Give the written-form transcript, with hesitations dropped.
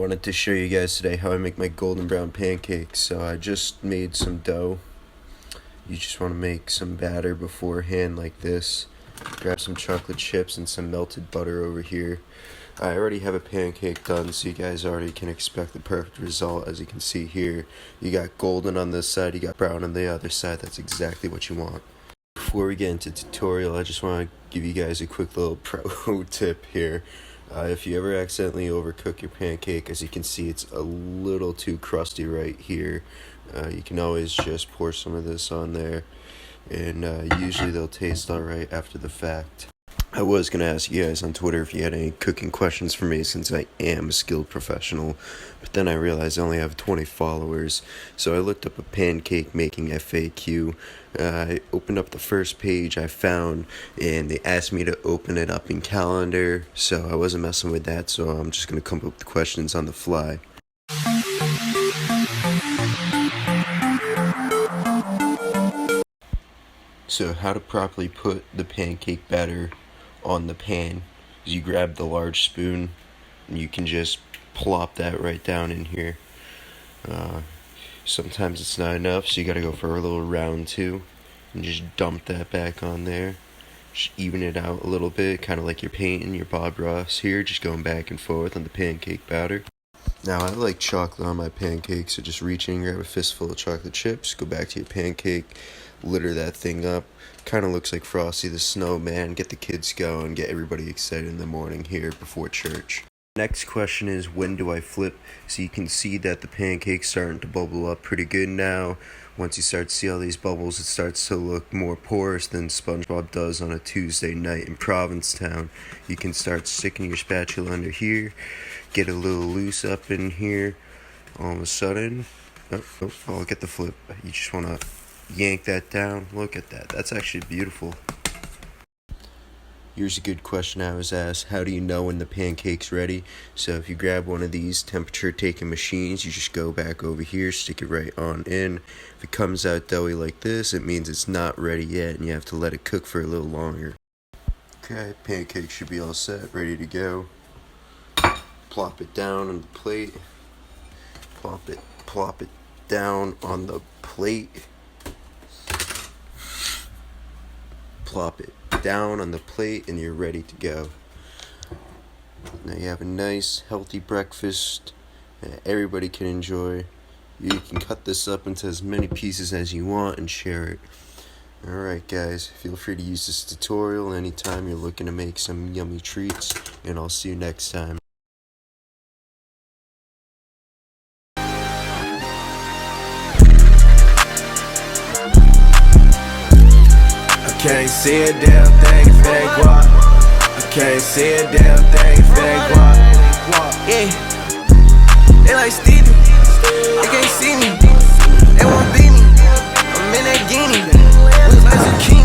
wanted to show you guys today how I make my golden brown pancakes. So I just made some dough. You just want to make some batter beforehand like this. Grab some chocolate chips and some melted butter over here. I already have a pancake done, so you guys already can expect the perfect result. As you can see here, you got golden on this side, you got brown on the other side. That's exactly what you want. Before we get into the tutorial, I just want to give you guys a quick little pro tip here. If you ever accidentally overcook your pancake, as you can see, it's a little too crusty right here. You can always just pour some of this on there, and usually they'll taste alright after the fact. I was going to ask you guys on Twitter if you had any cooking questions for me, since I am a skilled professional, but then I realized I only have 20 followers, so I looked up a pancake making FAQ. I opened up the first page I found, and they asked me to open it up in calendar, so I wasn't messing with that, so I'm just going to come up with the questions on the fly. So how to properly put the pancake batter on the pan. You grab the large spoon and you can just plop that right down in here. Sometimes it's not enough, so you gotta go for a little round two and just dump that back on there. Just even it out a little bit, kind of like you're painting your Bob Ross here, just going back and forth on the pancake batter. Now I like chocolate on my pancakes, so just reach in, grab a fistful of chocolate chips, go back to your pancake, litter that thing up. Kind of looks like Frosty the Snowman. Get the kids going, get everybody excited in the morning here before church. Next question is, when do I flip? So you can see that the pancake's starting to bubble up pretty good now. Once you start to see all these bubbles, it starts to look more porous than SpongeBob does on a Tuesday night in Provincetown. You can start sticking your spatula under here, get a little loose up in here. All of a sudden, oh, get the flip. You just want to yank that down. Look at that. That's actually beautiful. Here's a good question I was asked. How do you know when the pancake's ready? So if you grab one of these temperature taking machines, you just go back over here, stick it right on in. If it comes out doughy like this, it means it's not ready yet and you have to let it cook for a little longer. Okay, pancake should be all set, ready to go. Plop it down on the plate. Plop it down on the plate. Plop it down on the plate and you're ready to go. Now you have a nice healthy breakfast that everybody can enjoy. You can cut this up into as many pieces as you want and share it. Alright guys, feel free to use this tutorial anytime you're looking to make some yummy treats, and I'll see you next time. Can't see a damn thing if they guap. I can't see a damn thing if they guap. Yeah, they like Stevie. They can't see me. They won't beat me. I'm in that guinea. Looks like zucchini.